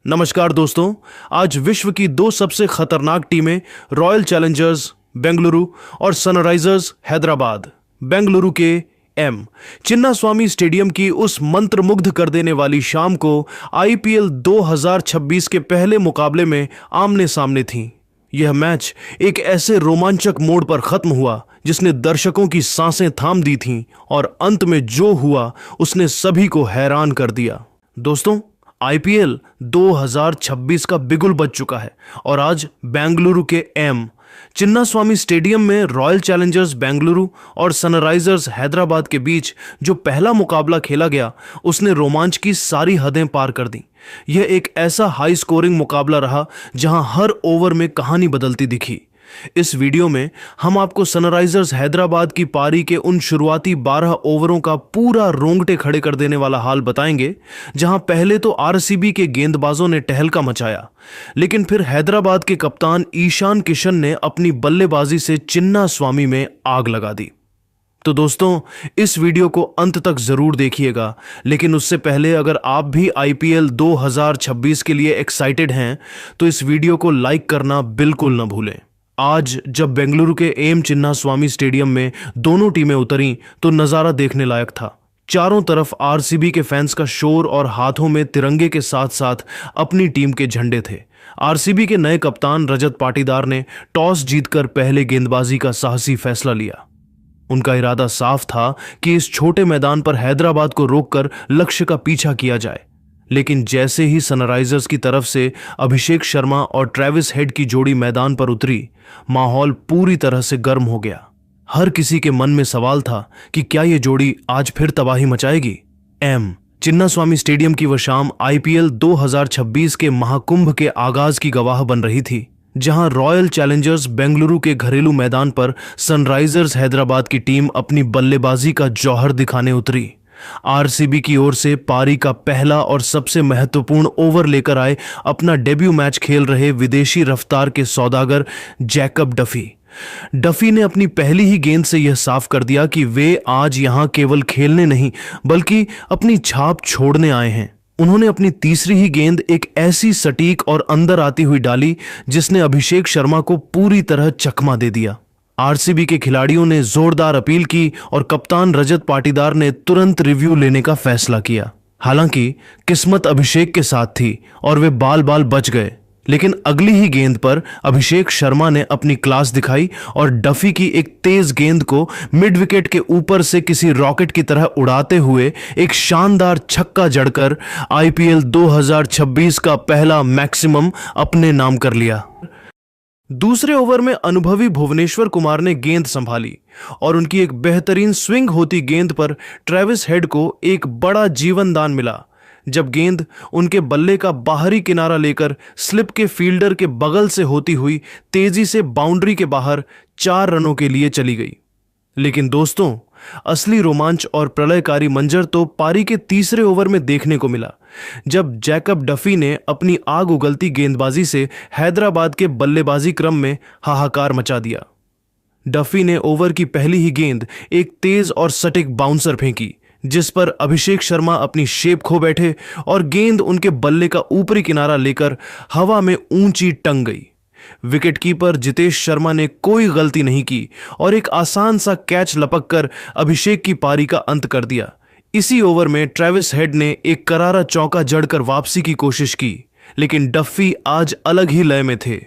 नमस्कार दोस्तों। आज विश्व की दो सबसे खतरनाक टीमें रॉयल चैलेंजर्स बेंगलुरु और सनराइजर्स हैदराबाद बेंगलुरु के चिन्नास्वामी स्टेडियम की उस मंत्रमुग्ध कर देने वाली शाम को आईपीएल 2026 के पहले मुकाबले में आमने सामने थीं। यह मैच एक ऐसे रोमांचक मोड़ पर खत्म हुआ जिसने दर्शकों की सांसें थाम दी थीं और अंत में जो हुआ उसने सभी को हैरान कर दिया। दोस्तों, आईपीएल 2026 का बिगुल बज चुका है और आज बेंगलुरु के चिन्नास्वामी स्टेडियम में रॉयल चैलेंजर्स बेंगलुरु और सनराइजर्स हैदराबाद के बीच जो पहला मुकाबला खेला गया उसने रोमांच की सारी हदें पार कर दी। यह एक ऐसा हाई स्कोरिंग मुकाबला रहा जहां हर ओवर में कहानी बदलती दिखी। इस वीडियो में हम आपको सनराइजर्स हैदराबाद की पारी के उन शुरुआती 12 ओवरों का पूरा रोंगटे खड़े कर देने वाला हाल बताएंगे, जहां पहले तो आरसीबी के गेंदबाजों ने टहलका मचाया, लेकिन फिर हैदराबाद के कप्तान ईशान किशन ने अपनी बल्लेबाजी से चिन्नास्वामी में आग लगा दी। तो दोस्तों, इस वीडियो को अंत तक जरूर देखिएगा, लेकिन उससे पहले अगर आप भी आईपीएल 2026 के लिए एक्साइटेड हैं तो इस वीडियो को लाइक करना बिल्कुल न भूलें। आज जब बेंगलुरु के चिन्नास्वामी स्टेडियम में दोनों टीमें उतरीं तो नज़ारा देखने लायक था। चारों तरफ आरसीबी के फैंस का शोर और हाथों में तिरंगे के साथ साथ अपनी टीम के झंडे थे। आरसीबी के नए कप्तान रजत पाटीदार ने टॉस जीतकर पहले गेंदबाजी का साहसी फैसला लिया। उनका इरादा साफ था कि इस छोटे मैदान पर हैदराबाद को रोककर लक्ष्य का पीछा किया जाए, लेकिन जैसे ही सनराइजर्स की तरफ से अभिषेक शर्मा और ट्रेविस हेड की जोड़ी मैदान पर उतरी, माहौल पूरी तरह से गर्म हो गया। हर किसी के मन में सवाल था कि क्या यह जोड़ी आज फिर तबाही मचाएगी। चिन्नास्वामी स्टेडियम की वह शाम आईपीएल 2026 के महाकुंभ के आगाज की गवाह बन रही थी, जहां रॉयल चैलेंजर्स बेंगलुरु के घरेलू मैदान पर सनराइजर्स हैदराबाद की टीम अपनी बल्लेबाजी का जौहर दिखाने उतरी। आरसीबी की ओर से पारी का पहला और सबसे महत्वपूर्ण ओवर लेकर आए अपना डेब्यू मैच खेल रहे विदेशी रफ्तार के सौदागर जैकब डफी ने अपनी पहली ही गेंद से यह साफ कर दिया कि वे आज यहां केवल खेलने नहीं बल्कि अपनी छाप छोड़ने आए हैं। उन्होंने अपनी तीसरी ही गेंद एक ऐसी सटीक और अंदर आती हुई डाली जिसने अभिषेक शर्मा को पूरी तरह चकमा दे दिया। आरसीबी के खिलाड़ियों ने जोरदार अपील की और कप्तान रजत पाटीदार ने तुरंत रिव्यू लेने का फैसला किया। हालांकि किस्मत अभिषेक के साथ थी और वे बाल बाल बच गए, लेकिन अगली ही गेंद पर अभिषेक शर्मा ने अपनी क्लास दिखाई और डफी की एक तेज गेंद को मिड विकेट के ऊपर से किसी रॉकेट की तरह उड़ाते हुए एक शानदार छक्का जड़कर आईपीएल 2026 का पहला मैक्सिमम अपने नाम कर लिया। दूसरे ओवर में अनुभवी भुवनेश्वर कुमार ने गेंद संभाली और उनकी एक बेहतरीन स्विंग होती गेंद पर ट्रेविस हेड को एक बड़ा जीवन दान मिला, जब गेंद उनके बल्ले का बाहरी किनारा लेकर स्लिप के फील्डर के बगल से होती हुई तेजी से बाउंड्री के बाहर 4 रनों के लिए चली गई। लेकिन दोस्तों, असली रोमांच और प्रलयकारी मंजर तो पारी के तीसरे ओवर में देखने को मिला, जब जैकब डफी ने अपनी आग उगलती गेंदबाजी से हैदराबाद के बल्लेबाजी क्रम में हाहाकार मचा दिया। डफी ने ओवर की पहली ही गेंद एक तेज और सटीक बाउंसर फेंकी, जिस पर अभिषेक शर्मा अपनी शेप खो बैठे और गेंद उनके बल्ले का ऊपरी किनारा लेकर हवा में ऊंची टंग गई। विकेटकीपर जितेश शर्मा ने कोई गलती नहीं की और एक आसान सा कैच लपककर अभिषेक की पारी का अंत कर दिया। इसी ओवर में ट्रेविस हेड ने एक करारा चौका जड़कर वापसी की कोशिश की, लेकिन डफी आज अलग ही लय में थे।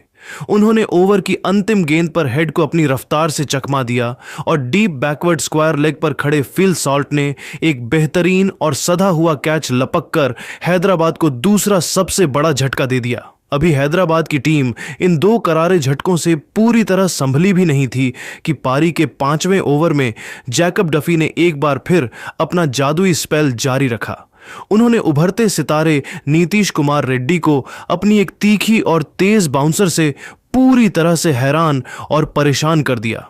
उन्होंने ओवर की अंतिम गेंद पर हेड को अपनी रफ्तार से चकमा दिया और डीप बैकवर्ड स्क्वायर लेग पर खड़े फिल सॉल्ट ने एक बेहतरीन और सधा हुआ कैच लपककर हैदराबाद को दूसरा सबसे बड़ा झटका दे दिया। अभी हैदराबाद की टीम इन दो करारे झटकों से पूरी तरह संभली भी नहीं थी कि पारी के 5वें ओवर में जैकब डफी ने एक बार फिर अपना जादुई स्पेल जारी रखा। उन्होंने उभरते सितारे नीतीश कुमार रेड्डी को अपनी एक तीखी और तेज बाउंसर से पूरी तरह से हैरान और परेशान कर दिया।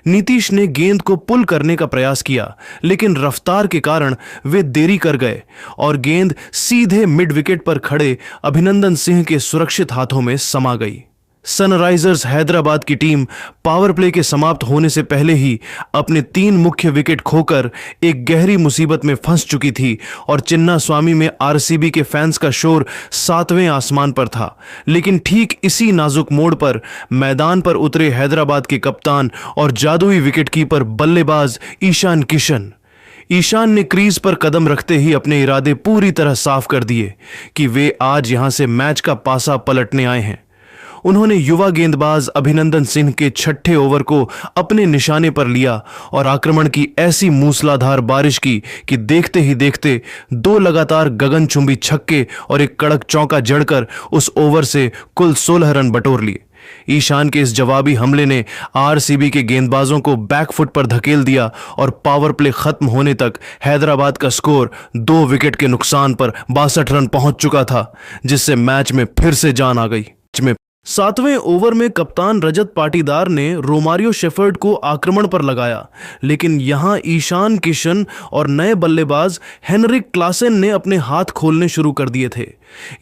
नीतीश ने गेंद को पुल करने का प्रयास किया, लेकिन रफ्तार के कारण वे देरी कर गए और गेंद सीधे मिड विकेट पर खड़े अभिनंदन सिंह के सुरक्षित हाथों में समा गई। सनराइजर्स हैदराबाद की टीम पावर प्ले के समाप्त होने से पहले ही अपने 3 मुख्य विकेट खोकर एक गहरी मुसीबत में फंस चुकी थी और चिन्नास्वामी में आरसीबी के फैंस का शोर 7वें आसमान पर था। लेकिन ठीक इसी नाजुक मोड़ पर मैदान पर उतरे हैदराबाद के कप्तान और जादुई विकेटकीपर बल्लेबाज ईशान किशन। ईशान ने क्रीज पर कदम रखते ही अपने इरादे पूरी तरह साफ कर दिए कि वे आज यहां से मैच का पासा पलटने आए हैं। उन्होंने युवा गेंदबाज अभिनंदन सिंह के 6ठे ओवर को अपने निशाने पर लिया और आक्रमण की ऐसी मूसलाधार बारिश की कि देखते ही देखते 2 लगातार गगनचुंबी छक्के और एक कड़क चौका जड़कर उस ओवर से कुल 16 रन बटोर लिए। ईशान के इस जवाबी हमले ने आरसीबी के गेंदबाजों को बैकफुट पर धकेल दिया और पावर प्ले खत्म होने तक हैदराबाद का स्कोर 2 विकेट के नुकसान पर 62 रन पहुंच चुका था, जिससे मैच में फिर से जान आ गई। 7वें ओवर में कप्तान रजत पाटीदार ने रोमारियो शेफर्ड को आक्रमण पर लगाया, लेकिन यहां ईशान किशन और नए बल्लेबाज हेनरिक क्लासेन ने अपने हाथ खोलने शुरू कर दिए थे।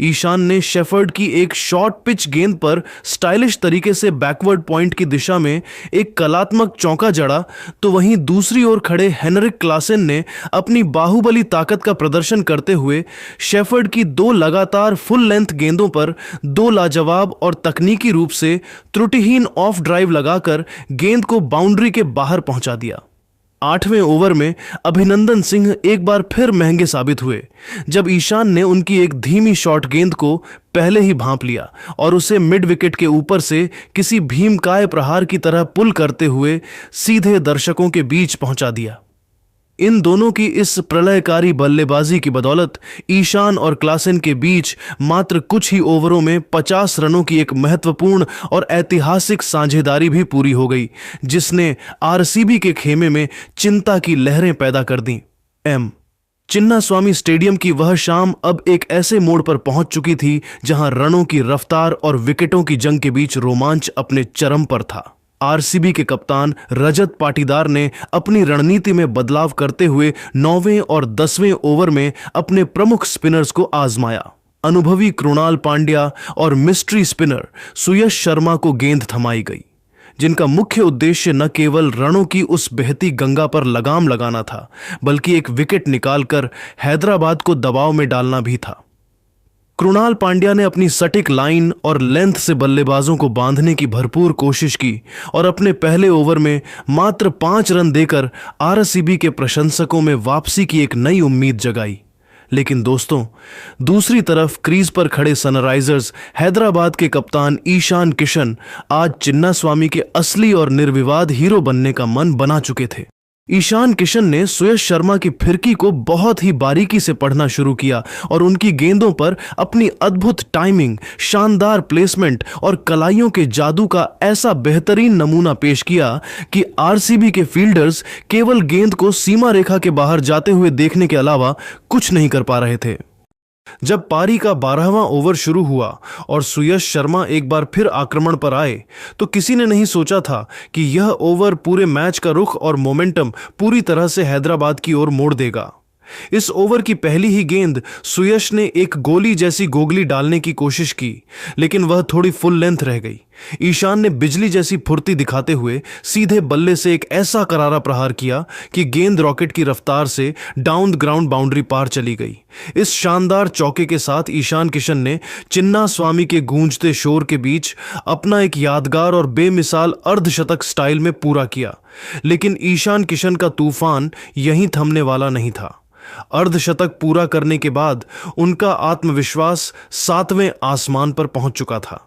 ईशान ने शेफर्ड की एक शॉर्ट पिच गेंद पर स्टाइलिश तरीके से बैकवर्ड पॉइंट की दिशा में एक कलात्मक चौका जड़ा, तो वहीं दूसरी ओर खड़े हेनरिक क्लासेन ने अपनी बाहुबली ताकत का प्रदर्शन करते हुए शेफर्ड की 2 लगातार फुल लेंथ गेंदों पर 2 लाजवाब और तकनीकी रूप से त्रुटिहीन ऑफ ड्राइव लगाकर गेंद को बाउंड्री के बाहर पहुंचा दिया। 8वें ओवर में अभिनंदन सिंह एक बार फिर महंगे साबित हुए, जब ईशान ने उनकी एक धीमी शॉर्ट गेंद को पहले ही भांप लिया और उसे मिड विकेट के ऊपर से किसी भीमकाय प्रहार की तरह पुल करते हुए सीधे दर्शकों के बीच पहुंचा दिया। इन दोनों की इस प्रलयकारी बल्लेबाजी की बदौलत ईशान और क्लासेन के बीच मात्र कुछ ही ओवरों में 50 रनों की एक महत्वपूर्ण और ऐतिहासिक साझेदारी भी पूरी हो गई, जिसने आरसीबी के खेमे में चिंता की लहरें पैदा कर दी। चिन्नास्वामी स्टेडियम की वह शाम अब एक ऐसे मोड़ पर पहुंच चुकी थी जहां रनों की रफ्तार और विकेटों की जंग के बीच रोमांच अपने चरम पर था। आरसीबी के कप्तान रजत पाटीदार ने अपनी रणनीति में बदलाव करते हुए 9वें और 10वें ओवर में अपने प्रमुख स्पिनर्स को आजमाया। अनुभवी कृणाल पांड्या और मिस्ट्री स्पिनर सुयश शर्मा को गेंद थमाई गई, जिनका मुख्य उद्देश्य न केवल रनों की उस बहती गंगा पर लगाम लगाना था, बल्कि एक विकेट निकालकर हैदराबाद को दबाव में डालना भी था। कृणाल पांड्या ने अपनी सटीक लाइन और लेंथ से बल्लेबाजों को बांधने की भरपूर कोशिश की और अपने पहले ओवर में मात्र 5 रन देकर आरसीबी के प्रशंसकों में वापसी की एक नई उम्मीद जगाई। लेकिन दोस्तों, दूसरी तरफ क्रीज पर खड़े सनराइजर्स हैदराबाद के कप्तान ईशान किशन आज चिन्नास्वामी के असली और निर्विवाद हीरो बनने का मन बना चुके थे। ईशान किशन ने सुयश शर्मा की फिरकी को बहुत ही बारीकी से पढ़ना शुरू किया और उनकी गेंदों पर अपनी अद्भुत टाइमिंग, शानदार प्लेसमेंट और कलाइयों के जादू का ऐसा बेहतरीन नमूना पेश किया कि आरसीबी के फील्डर्स केवल गेंद को सीमा रेखा के बाहर जाते हुए देखने के अलावा कुछ नहीं कर पा रहे थे। जब पारी का 12वां ओवर शुरू हुआ और सुयश शर्मा एक बार फिर आक्रमण पर आए, तो किसी ने नहीं सोचा था कि यह ओवर पूरे मैच का रुख और मोमेंटम पूरी तरह से हैदराबाद की ओर मोड़ देगा। इस ओवर की पहली ही गेंद सुयश ने एक गोली जैसी गोगली डालने की कोशिश की, लेकिन वह थोड़ी फुल लेंथ रह गई। ईशान ने बिजली जैसी फुर्ती दिखाते हुए सीधे बल्ले से एक ऐसा करारा प्रहार किया कि गेंद रॉकेट की रफ्तार से डाउन द ग्राउंड बाउंड्री पार चली गई। इस शानदार चौके के साथ ईशान किशन ने चिन्नास्वामी के गूंजते शोर के बीच अपना एक यादगार और बेमिसाल अर्धशतक स्टाइल में पूरा किया। लेकिन ईशान किशन का तूफान यहीं थमने वाला नहीं था। अर्धशतक पूरा करने के बाद उनका आत्मविश्वास 7वें आसमान पर पहुंच चुका था।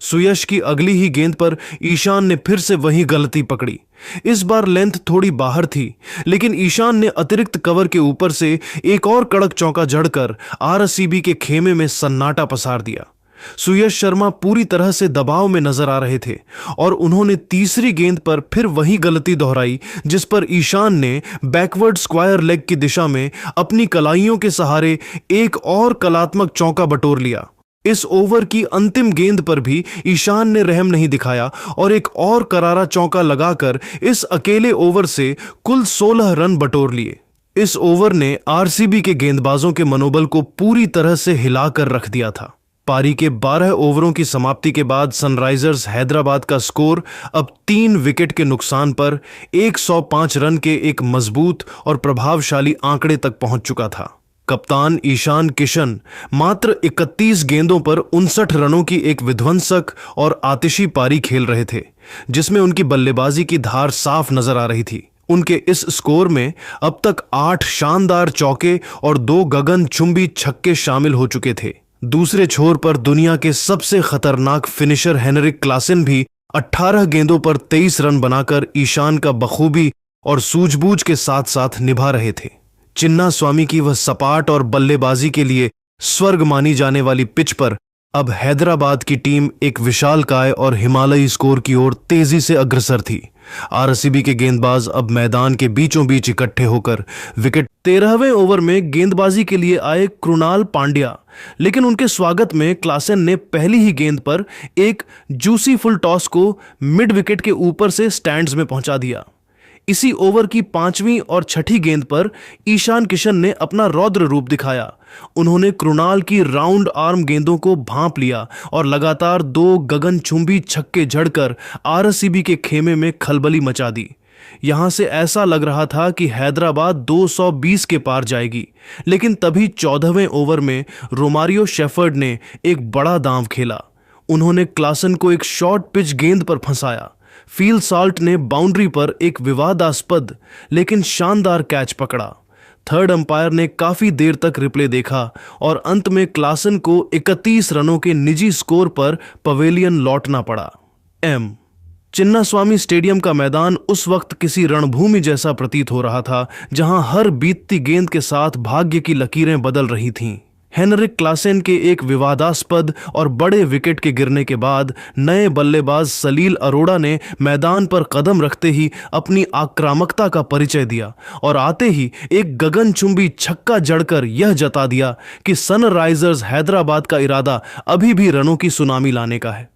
सुयश की अगली ही गेंद पर ईशान ने फिर से वही गलती पकड़ी। इस बार लेंथ थोड़ी बाहर थी, लेकिन ईशान ने अतिरिक्त कवर के ऊपर से एक और कड़क चौका जड़कर आरसीबी के खेमे में सन्नाटा पसार दिया। सुयश शर्मा पूरी तरह से दबाव में नजर आ रहे थे और उन्होंने तीसरी गेंद पर फिर वही गलती दोहराई, जिस पर ईशान ने बैकवर्ड स्क्वायर लेग की दिशा में अपनी कलाइयों के सहारे एक और कलात्मक चौका बटोर लिया। इस ओवर की अंतिम गेंद पर भी ईशान ने रहम नहीं दिखाया और एक और करारा चौका लगाकर इस अकेले ओवर से कुल 16 रन बटोर लिए। इस ओवर ने आरसीबी के गेंदबाजों के मनोबल को पूरी तरह से हिलाकर रख दिया था। पारी के 12 ओवरों की समाप्ति के बाद सनराइजर्स हैदराबाद का स्कोर अब 3 विकेट के नुकसान पर 105 रन के एक मजबूत और प्रभावशाली आंकड़े तक पहुंच चुका था। कप्तान ईशान किशन मात्र 31 गेंदों पर 59 रनों की एक विध्वंसक और आतिशी पारी खेल रहे थे, जिसमें उनकी बल्लेबाजी की धार साफ नजर आ रही थी। उनके इस स्कोर में अब तक 8 शानदार चौके और 2 गगनचुंबी छक्के शामिल हो चुके थे। दूसरे छोर पर दुनिया के सबसे खतरनाक फिनिशर हेनरिक क्लासेन भी 18 गेंदों पर 23 रन बनाकर ईशान का बखूबी और सूझबूझ के साथ साथ निभा रहे थे। चिन्नास्वामी की वह सपाट और बल्लेबाजी के लिए स्वर्ग मानी जाने वाली पिच पर अब हैदराबाद की टीम एक विशालकाय और हिमालयी स्कोर की ओर तेजी से अग्रसर थी। आरसीबी के गेंदबाज अब मैदान के बीचों बीच इकट्ठे होकर विकेट 13वें ओवर में गेंदबाजी के लिए आए कृणाल पांड्या, लेकिन उनके स्वागत में क्लासेन ने पहली ही गेंद पर एक जूसी फुल टॉस को मिड विकेट के ऊपर से स्टैंड्स में पहुंचा दिया। इसी ओवर की 5वीं और 6ठी गेंद पर ईशान किशन ने अपना रौद्र रूप दिखाया। उन्होंने कृणाल की राउंड आर्म गेंदों को भांप लिया और लगातार 2 गगनचुंबी छक्के जड़कर आरसीबी के खेमे में खलबली मचा दी। यहां से ऐसा लग रहा था कि हैदराबाद 220 के पार जाएगी, लेकिन तभी 14वें ओवर में रोमारियो शेफर्ड ने एक बड़ा दांव खेला। उन्होंने क्लासन को एक शॉर्ट पिच गेंद पर फंसाया। फील साल्ट ने बाउंड्री पर एक विवादास्पद लेकिन शानदार कैच पकड़ा। थर्ड अंपायर ने काफी देर तक रिप्ले देखा और अंत में क्लासन को 31 रनों के निजी स्कोर पर पवेलियन लौटना पड़ा। चिन्नास्वामी स्टेडियम का मैदान उस वक्त किसी रणभूमि जैसा प्रतीत हो रहा था, जहां हर बीतती गेंद के साथ भाग्य की लकीरें बदल रही थीं। हेनरिक क्लासेन के एक विवादास्पद और बड़े विकेट के गिरने के बाद नए बल्लेबाज सलील अरोड़ा ने मैदान पर कदम रखते ही अपनी आक्रामकता का परिचय दिया और आते ही एक गगनचुंबी छक्का जड़कर यह जता दिया कि सनराइजर्स हैदराबाद का इरादा अभी भी रनों की सुनामी लाने का है।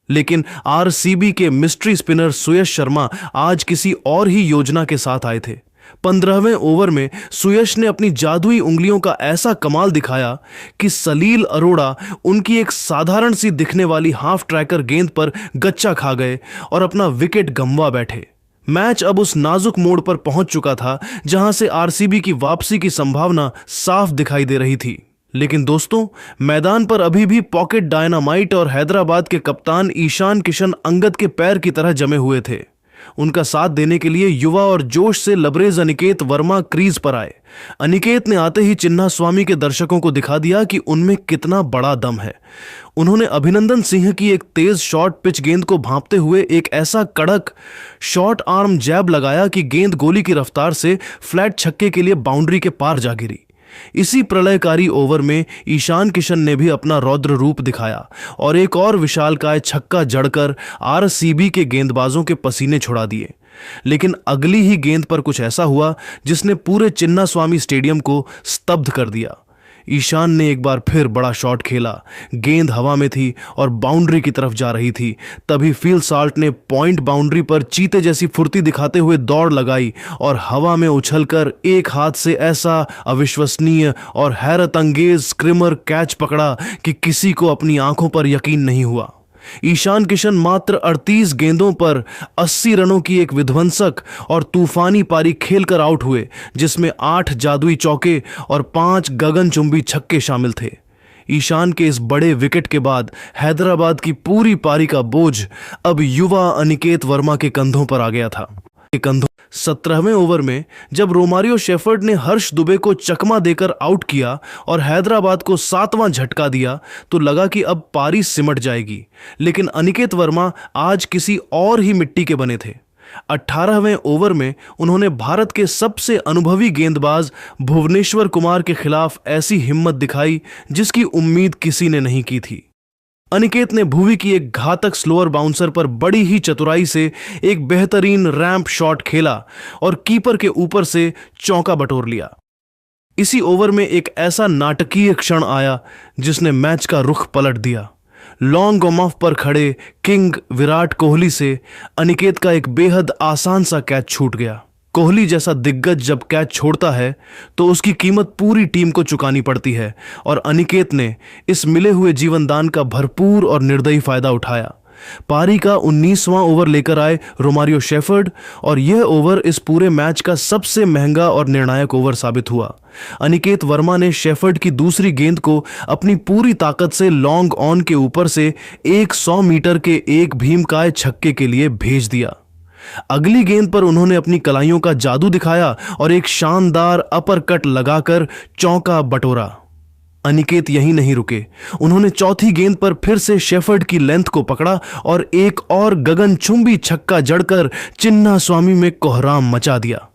लेकिन आरसीबी के मिस्ट्री स्पिनर सुयश शर्मा आज किसी और ही योजना के साथ आए थे। 15वें ओवर में सुयश ने अपनी जादुई उंगलियों का ऐसा कमाल दिखाया कि सलील अरोड़ा उनकी एक साधारण सी दिखने वाली हाफ ट्रैकर गेंद पर गच्चा खा गए और अपना विकेट गंवा बैठे। मैच अब उस नाजुक मोड़ पर पहुंच चुका था जहां से आरसीबी की वापसी की संभावना साफ दिखाई दे रही थी। लेकिन दोस्तों, मैदान पर अभी भी पॉकेट डायनामाइट और हैदराबाद के कप्तान ईशान किशन अंगद के पैर की तरह जमे हुए थे। उनका साथ देने के लिए युवा और जोश से लबरेज अनिकेत वर्मा क्रीज पर आए। अनिकेत ने आते ही चिन्नास्वामी के दर्शकों को दिखा दिया कि उनमें कितना बड़ा दम है। उन्होंने अभिनंदन सिंह की एक तेज शॉर्ट पिच गेंद को भांपते हुए एक ऐसा कड़क शॉर्ट आर्म जैब लगाया कि गेंद गोली की रफ्तार से फ्लैट छक्के के लिए बाउंड्री के पार जा गिरी। इसी प्रलयकारी ओवर में ईशान किशन ने भी अपना रौद्र रूप दिखाया और एक और विशालकाय छक्का जड़कर आरसीबी के गेंदबाजों के पसीने छुड़ा दिए। लेकिन अगली ही गेंद पर कुछ ऐसा हुआ जिसने पूरे चिन्नास्वामी स्टेडियम को स्तब्ध कर दिया। ईशान ने एक बार फिर बड़ा शॉट खेला। गेंद हवा में थी और बाउंड्री की तरफ जा रही थी। तभी फील साल्ट ने पॉइंट बाउंड्री पर चीते जैसी फुर्ती दिखाते हुए दौड़ लगाई और हवा में उछलकर एक हाथ से ऐसा अविश्वसनीय और हैरत अंगेज स्क्रिमर कैच पकड़ा कि किसी को अपनी आंखों पर यकीन नहीं हुआ। ईशान किशन मात्र 38 गेंदों पर 80 रनों की एक विध्वंसक और तूफानी पारी खेलकर आउट हुए, जिसमें 8 जादुई चौके और 5 गगनचुंबी छक्के शामिल थे। ईशान के इस बड़े विकेट के बाद हैदराबाद की पूरी पारी का बोझ अब युवा अनिकेत वर्मा के कंधों पर आ गया था। 17वें ओवर में जब रोमारियो शेफर्ड ने हर्ष दुबे को चकमा देकर आउट किया और हैदराबाद को 7वां झटका दिया तो लगा कि अब पारी सिमट जाएगी। लेकिन अनिकेत वर्मा आज किसी और ही मिट्टी के बने थे। 18वें ओवर में उन्होंने भारत के सबसे अनुभवी गेंदबाज भुवनेश्वर कुमार के खिलाफ ऐसी हिम्मत दिखाई जिसकी उम्मीद किसी ने नहीं की थी। अनिकेत ने भुवी की एक घातक स्लोअर बाउंसर पर बड़ी ही चतुराई से एक बेहतरीन रैंप शॉट खेला और कीपर के ऊपर से चौका बटोर लिया। इसी ओवर में एक ऐसा नाटकीय क्षण आया जिसने मैच का रुख पलट दिया। लॉन्ग ऑन ऑफ पर खड़े किंग विराट कोहली से अनिकेत का एक बेहद आसान सा कैच छूट गया। कोहली जैसा दिग्गज जब कैच छोड़ता है तो उसकी कीमत पूरी टीम को चुकानी पड़ती है और अनिकेत ने इस मिले हुए जीवनदान का भरपूर और निर्दयी फायदा उठाया। पारी का 19वां ओवर लेकर आए रोमारियो शेफर्ड और यह ओवर इस पूरे मैच का सबसे महंगा और निर्णायक ओवर साबित हुआ। अनिकेत वर्मा ने शेफर्ड की दूसरी गेंद को अपनी पूरी ताकत से लॉन्ग ऑन के ऊपर से 100 मीटर के एक भीमकाय छक्के के लिए भेज दिया। अगली गेंद पर उन्होंने अपनी कलाइयों का जादू दिखाया और एक शानदार अपर कट लगाकर चौका बटोरा। अनिकेत यहीं नहीं रुके, उन्होंने चौथी गेंद पर फिर से शेफर्ड की लेंथ को पकड़ा और एक और गगनचुंबी छक्का जड़कर चिन्नास्वामी में कोहराम मचा दिया।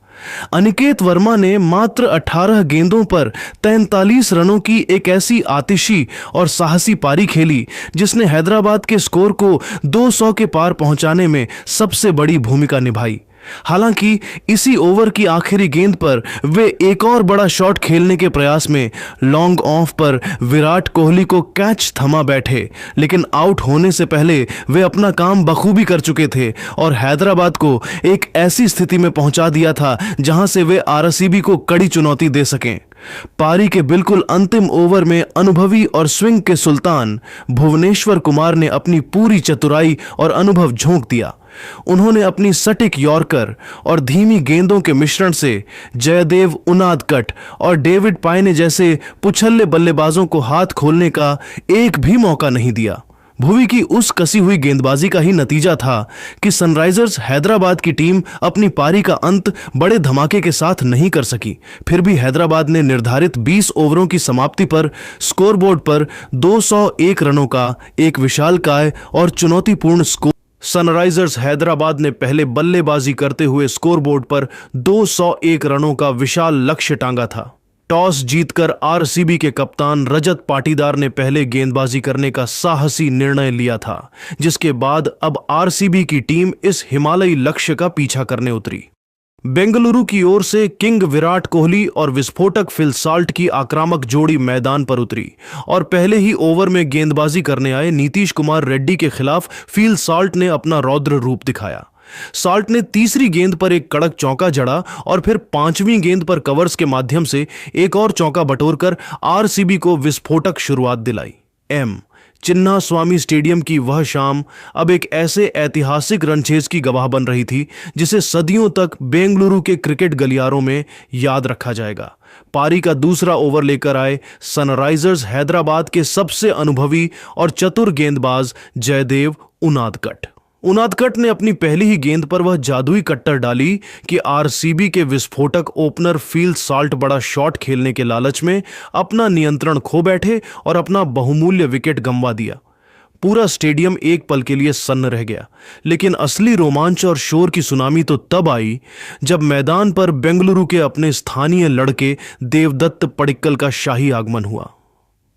अनिकेत वर्मा ने मात्र 18 गेंदों पर 43 रनों की एक ऐसी आतिशी और साहसी पारी खेली जिसने हैदराबाद के स्कोर को 200 के पार पहुंचाने में सबसे बड़ी भूमिका निभाई। हालांकि इसी ओवर की आखिरी गेंद पर वे एक और बड़ा शॉट खेलने के प्रयास में लॉन्ग ऑफ पर विराट कोहली को कैच थमा बैठे, लेकिन आउट होने से पहले वे अपना काम बखूबी कर चुके थे और हैदराबाद को एक ऐसी स्थिति में पहुंचा दिया था जहां से वे आरसीबी को कड़ी चुनौती दे सकें। पारी के बिल्कुल अंतिम ओवर में अनुभवी और स्विंग के सुल्तान भुवनेश्वर कुमार ने अपनी पूरी चतुराई और अनुभव झोंक दिया। उन्होंने अपनी सटीक यॉर्कर और धीमी गेंदों के मिश्रण से जयदेव उनादकट और डेविड पायने जैसे पुछल्ले बल्लेबाजों को हाथ खोलने का एक भी मौका नहीं दिया। भुवी की उस कसी हुई गेंदबाजी का ही नतीजा था कि सनराइजर्स हैदराबाद की टीम अपनी पारी का अंत बड़े धमाके के साथ नहीं कर सकी। फिर भी हैदराबाद ने निर्धारित 20 ओवरों की समाप्ति पर स्कोरबोर्ड पर 201 रनों का एक विशालकाय और चुनौतीपूर्ण स्कोर। सनराइजर्स हैदराबाद ने पहले बल्लेबाजी करते हुए स्कोरबोर्ड पर 201 रनों का विशाल लक्ष्य टांगा था। टॉस जीतकर आरसीबी के कप्तान रजत पाटीदार ने पहले गेंदबाजी करने का साहसी निर्णय लिया था, जिसके बाद अब आरसीबी की टीम इस हिमालयी लक्ष्य का पीछा करने उतरी। बेंगलुरु की ओर से किंग विराट कोहली और विस्फोटक फिल साल्ट की आक्रामक जोड़ी मैदान पर उतरी और पहले ही ओवर में गेंदबाजी करने आए नीतीश कुमार रेड्डी के खिलाफ फिल साल्ट ने अपना रौद्र रूप दिखाया। साल्ट ने तीसरी गेंद पर एक कड़क चौका जड़ा और फिर पांचवीं गेंद पर कवर्स के माध्यम से एक और चौका बटोरकर आरसीबी को विस्फोटक शुरुआत दिलाई। चिन्नास्वामी स्टेडियम की वह शाम अब एक ऐसे ऐतिहासिक रणछेज की गवाह बन रही थी जिसे सदियों तक बेंगलुरु के क्रिकेट गलियारों में याद रखा जाएगा। पारी का दूसरा ओवर लेकर आए सनराइजर्स हैदराबाद के सबसे अनुभवी और चतुर गेंदबाज जयदेव उनादकट ने अपनी पहली ही गेंद पर वह जादुई कट्टर डाली कि आरसीबी के विस्फोटक ओपनर फील साल्ट बड़ा शॉट खेलने के लालच में अपना नियंत्रण खो बैठे और अपना बहुमूल्य विकेट गंवा दिया। पूरा स्टेडियम एक पल के लिए सन्न रह गया, लेकिन असली रोमांच और शोर की सुनामी तो तब आई जब मैदान पर बेंगलुरु के अपने स्थानीय लड़के देवदत्त पडिक्कल का शाही आगमन हुआ।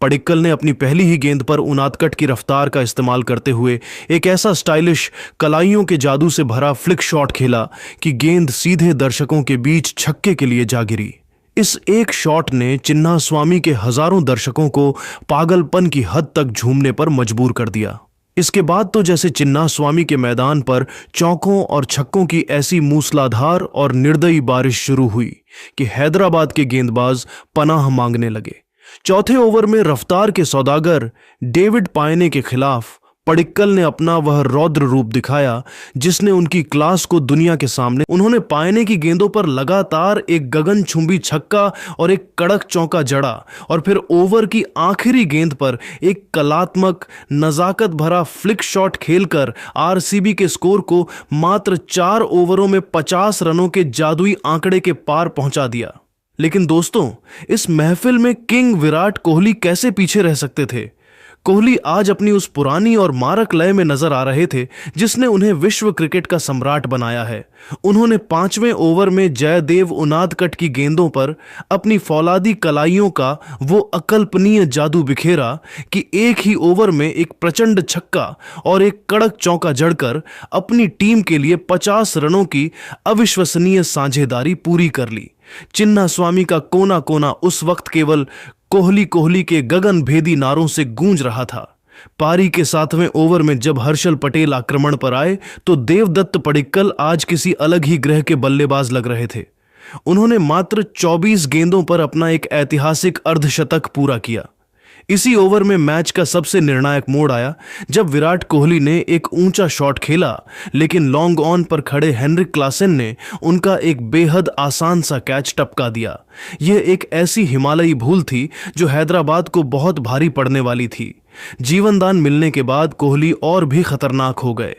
पडिक्कल ने अपनी पहली ही गेंद पर उनादकट की रफ्तार का इस्तेमाल करते हुए एक ऐसा स्टाइलिश कलाइयों के जादू से भरा फ्लिक शॉट खेला कि गेंद सीधे दर्शकों के बीच छक्के के लिए जा गिरी। इस एक शॉट ने चिन्नास्वामी के हजारों दर्शकों को पागलपन की हद तक झूमने पर मजबूर कर दिया। इसके बाद तो जैसे चिन्नास्वामी के मैदान पर चौकों और छक्कों की ऐसी मूसलाधार और निर्दयी बारिश शुरू हुई कि हैदराबाद के गेंदबाज पनाह मांगने लगे। चौथे ओवर में रफ्तार के सौदागर डेविड पायने के खिलाफ पडिक्कल ने अपना वह रौद्र रूप दिखाया जिसने उनकी क्लास को दुनिया के सामने। उन्होंने पायने की गेंदों पर लगातार एक गगनचुंबी छक्का और एक कड़क चौका जड़ा और फिर ओवर की आखिरी गेंद पर एक कलात्मक नजाकत भरा फ्लिक शॉट खेलकर आरसीबी के स्कोर को मात्र 4 ओवरों में 50 रनों के जादुई आंकड़े के पार पहुंचा दिया। लेकिन दोस्तों, इस महफिल में किंग विराट कोहली कैसे पीछे रह सकते थे। कोहली आज अपनी उस पुरानी और मारक लय में नजर आ रहे थे जिसने उन्हें विश्व क्रिकेट का सम्राट बनाया है। उन्होंने 5वें ओवर में जयदेव उनादकट की गेंदों पर अपनी फौलादी कलाइयों का वो अकल्पनीय जादू बिखेरा कि एक ही ओवर में एक प्रचंड छक्का और एक कड़क चौका जड़कर अपनी टीम के लिए 50 रनों की अविश्वसनीय साझेदारी पूरी कर ली। चिन्नास्वामी का कोना कोना उस वक्त केवल कोहली के गगन भेदी नारों से गूंज रहा था। पारी के 7वें ओवर में जब हर्षल पटेल आक्रमण पर आए तो देवदत्त पडिक्कल आज किसी अलग ही ग्रह के बल्लेबाज लग रहे थे। उन्होंने मात्र 24 गेंदों पर अपना एक ऐतिहासिक अर्धशतक पूरा किया। इसी ओवर में मैच का सबसे निर्णायक मोड़ आया जब विराट कोहली ने एक ऊंचा शॉट खेला, लेकिन लॉन्ग ऑन पर खड़े हेनरिक क्लासेन ने उनका एक बेहद आसान सा कैच टपका दिया। यह एक ऐसी हिमालयी भूल थी जो हैदराबाद को बहुत भारी पड़ने वाली थी। जीवनदान मिलने के बाद कोहली और भी खतरनाक हो गए।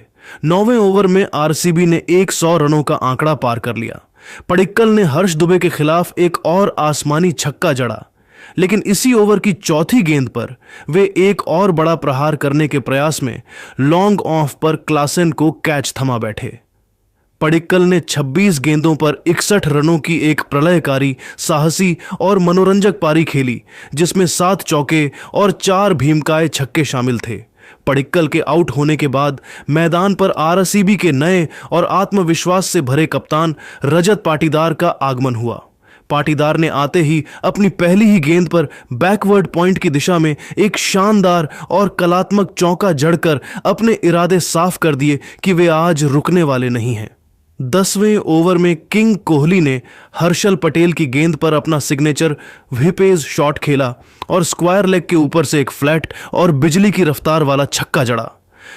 9वें ओवर में आरसीबी ने 100 रनों का आंकड़ा पार कर लिया। पडिक्कल ने हर्ष दुबे के खिलाफ एक और आसमानी छक्का जड़ा, लेकिन इसी ओवर की चौथी गेंद पर वे एक और बड़ा प्रहार करने के प्रयास में लॉन्ग ऑफ पर क्लासेन को कैच थमा बैठे। पडिक्कल ने 26 गेंदों पर 61 रनों की एक प्रलयकारी, साहसी और मनोरंजक पारी खेली, जिसमें 7 चौके और 4 भीमकाय छक्के शामिल थे। पडिक्कल के आउट होने के बाद मैदान पर आरसीबी के नए और आत्मविश्वास से भरे कप्तान रजत पाटीदार का आगमन हुआ। पाटीदार ने आते ही अपनी पहली ही गेंद पर बैकवर्ड पॉइंट की दिशा में एक शानदार और कलात्मक चौका जड़कर अपने इरादे साफ कर दिए कि वे आज रुकने वाले नहीं हैं। 10वें ओवर में किंग कोहली ने हर्षल पटेल की गेंद पर अपना सिग्नेचर व्हिपेज शॉट खेला और स्क्वायर लेग के ऊपर से एक फ्लैट और बिजली की रफ्तार वाला छक्का जड़ा।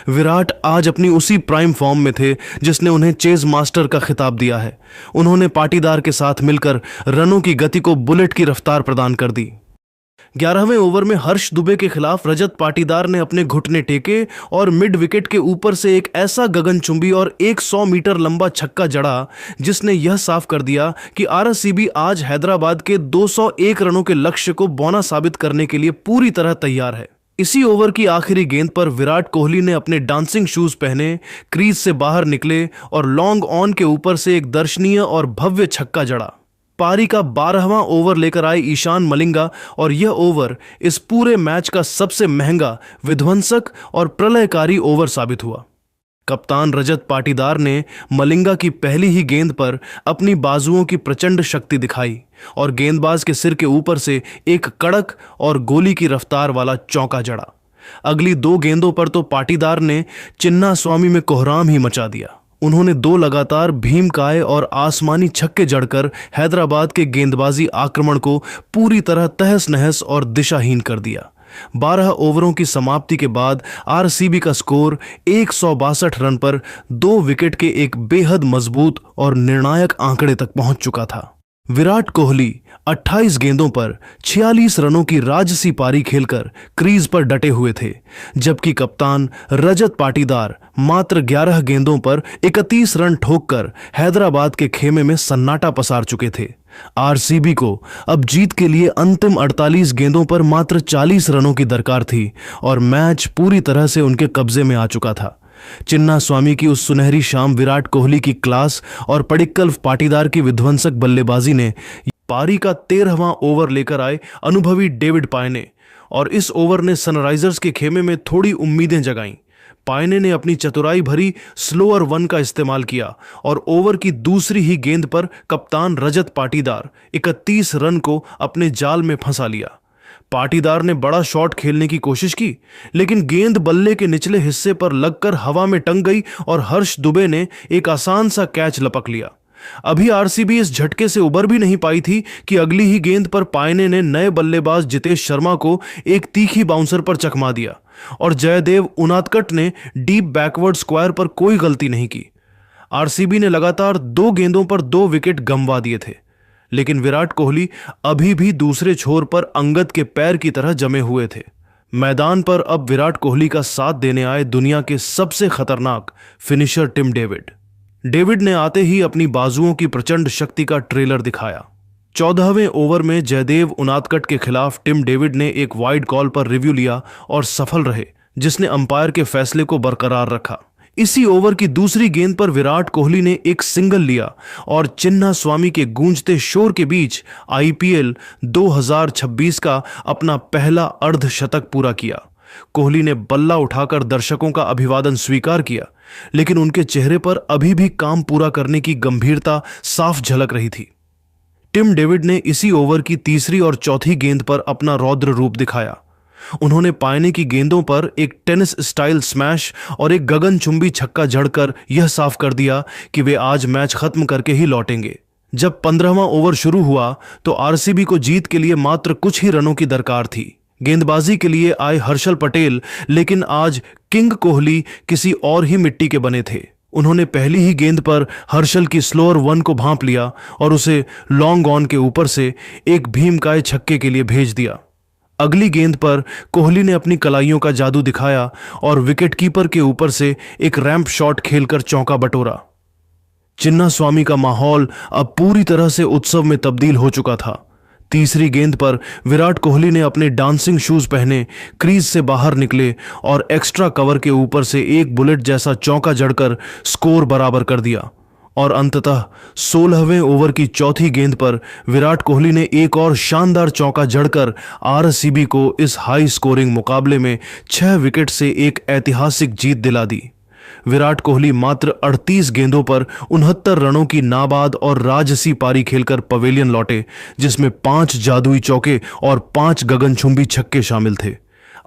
विराट आज अपनी उसी प्राइम फॉर्म में थे जिसने उन्हें चेज मास्टर का खिताब दिया है। उन्होंने पाटीदार के साथ मिलकर रनों की गति को बुलेट की रफ्तार प्रदान कर दी। 11वें ओवर में हर्ष दुबे के खिलाफ रजत पाटीदार ने अपने घुटने टेके और मिड विकेट के ऊपर से एक ऐसा गगनचुंबी और 100 मीटर लंबा छक्का जड़ा जिसने यह साफ कर दिया कि आरसीबी आज हैदराबाद के 201 रनों के लक्ष्य को बौना साबित करने के लिए पूरी तरह तैयार है। इसी ओवर की आखिरी गेंद पर विराट कोहली ने अपने डांसिंग शूज पहने, क्रीज से बाहर निकले और लॉन्ग ऑन के ऊपर से एक दर्शनीय और भव्य छक्का जड़ा। पारी का 12वां ओवर लेकर आए ईशान मलिंगा और यह ओवर इस पूरे मैच का सबसे महंगा, विध्वंसक और प्रलयकारी ओवर साबित हुआ। कप्तान रजत पाटीदार ने मलिंगा की पहली ही गेंद पर अपनी बाजुओं की प्रचंड शक्ति दिखाई और गेंदबाज के सिर के ऊपर से एक कड़क और गोली की रफ्तार वाला चौका जड़ा। अगली 2 गेंदों पर तो पाटीदार ने चिन्ना स्वामी में कोहराम ही मचा दिया। उन्होंने 2 लगातार भीमकाय और आसमानी छक्के जड़कर हैदराबाद के गेंदबाजी आक्रमण को पूरी तरह तहस नहस और दिशाहीन कर दिया। 12 ओवरों की समाप्ति के बाद आरसीबी का स्कोर 162 रन पर 2 विकेट के एक बेहद मजबूत और निर्णायक आंकड़े तक पहुंच चुका था। विराट कोहली 28 गेंदों पर 46 रनों की राजसी पारी खेलकर क्रीज पर डटे हुए थे, जबकि कप्तान रजत पाटीदार मात्र 11 गेंदों पर 31 रन ठोककर हैदराबाद के खेमे में सन्नाटा पसार चुके थे। आरसीबी को अब जीत के लिए अंतिम 48 गेंदों पर मात्र 40 रनों की दरकार थी और मैच पूरी तरह से उनके कब्जे में आ चुका था। चिन्ना स्वामी की उस सुनहरी शाम, विराट कोहली की क्लास और पडिक्कल पाटीदार की विध्वंसक बल्लेबाजी ने पारी का 13वां ओवर लेकर आए अनुभवी डेविड पायने और इस ओवर ने सनराइजर्स के खेमे में थोड़ी उम्मीदें जगाईं। पायने ने अपनी चतुराई भरी स्लोअर 1 का इस्तेमाल किया और ओवर की दूसरी ही गेंद पर कप्तान रजत पाटीदार 31 रन को अपने जाल में फंसा लिया। पाटीदार ने बड़ा शॉट खेलने की कोशिश की, लेकिन गेंद बल्ले के निचले हिस्से पर लगकर हवा में टंग गई और हर्ष दुबे ने एक आसान सा कैच लपक लिया। अभी आरसीबी इस झटके से उबर भी नहीं पाई थी कि अगली ही गेंद पर पायने ने नए बल्लेबाज जितेश शर्मा को एक तीखी बाउंसर पर चकमा दिया और जयदेव उनादकट ने डीप बैकवर्ड स्क्वायर पर कोई गलती नहीं की। आरसीबी ने लगातार 2 गेंदों पर 2 विकेट गंवा दिए थे, लेकिन विराट कोहली अभी भी दूसरे छोर पर अंगद के पैर की तरह जमे हुए थे। मैदान पर अब विराट कोहली का साथ देने आए दुनिया के सबसे खतरनाक फिनिशर टिम डेविड ने आते ही अपनी बाजुओं की प्रचंड शक्ति का ट्रेलर दिखाया। 14वें ओवर में जयदेव उनादकट के खिलाफ टिम डेविड ने एक वाइड कॉल पर रिव्यू लिया और सफल रहे, जिसने अंपायर के फैसले को बरकरार रखा। इसी ओवर की दूसरी गेंद पर विराट कोहली ने एक सिंगल लिया और चिन्ना स्वामी के गूंजते शोर के बीच आईपीएल 2026 का अपना पहला अर्धशतक पूरा किया। कोहली ने बल्ला उठाकर दर्शकों का अभिवादन स्वीकार किया, लेकिन उनके चेहरे पर अभी भी काम पूरा करने की गंभीरता साफ झलक रही थी। टिम डेविड ने इसी ओवर की तीसरी और चौथी गेंद पर अपना रौद्र रूप दिखाया। उन्होंने पायने की गेंदों पर एक टेनिस स्टाइल स्मैश और एक गगनचुंबी छक्का जड़कर यह साफ कर दिया कि वे आज मैच खत्म करके ही लौटेंगे। जब 15वां ओवर शुरू हुआ तो आरसीबी को जीत के लिए मात्र कुछ ही रनों की दरकार थी। गेंदबाजी के लिए आए हर्षल पटेल लेकिन आज किंग कोहली किसी और ही मिट्टी के बने थे। उन्होंने पहली ही गेंद पर हर्षल की स्लोअर वन को भांप लिया और उसे लॉन्ग ऑन के ऊपर से एक भीमकाय छक्के के लिए भेज दिया। अगली गेंद पर कोहली ने अपनी कलाइयों का जादू दिखाया और विकेटकीपर के ऊपर से एक रैंप शॉट खेलकर चौका बटोरा। चिन्नास्वामी का माहौल अब पूरी तरह से उत्सव में तब्दील हो चुका था। तीसरी गेंद पर विराट कोहली ने अपने डांसिंग शूज पहने क्रीज से बाहर निकले और एक्स्ट्रा कवर के ऊपर से एक बुलेट जैसा चौका जड़कर स्कोर बराबर कर दिया। और अंततः 16वें ओवर की चौथी गेंद पर विराट कोहली ने एक और शानदार चौका जड़कर आरसीबी को इस हाई स्कोरिंग मुकाबले में 6 विकेट से एक ऐतिहासिक जीत दिला दी। विराट कोहली मात्र 38 गेंदों पर 69 रनों की नाबाद और राजसी पारी खेलकर पवेलियन लौटे, जिसमें 5 जादुई चौके और 5 गगनचुंबी छक्के शामिल थे।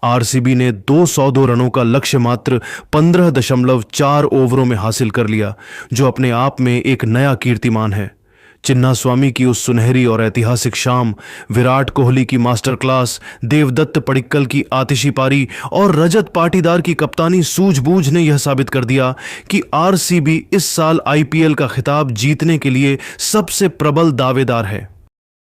आरसीबी ने 202 रनों का लक्ष्य मात्र 15.4 ओवरों में हासिल कर लिया, जो अपने आप में एक नया कीर्तिमान है। चिन्नास्वामी की उस सुनहरी और ऐतिहासिक शाम, विराट कोहली की मास्टर क्लास, देवदत्त पडिक्कल की आतिशी पारी और रजत पाटीदार की कप्तानी सूझबूझ ने यह साबित कर दिया कि आरसीबी इस साल आईपीएल का खिताब जीतने के लिए सबसे प्रबल दावेदार है।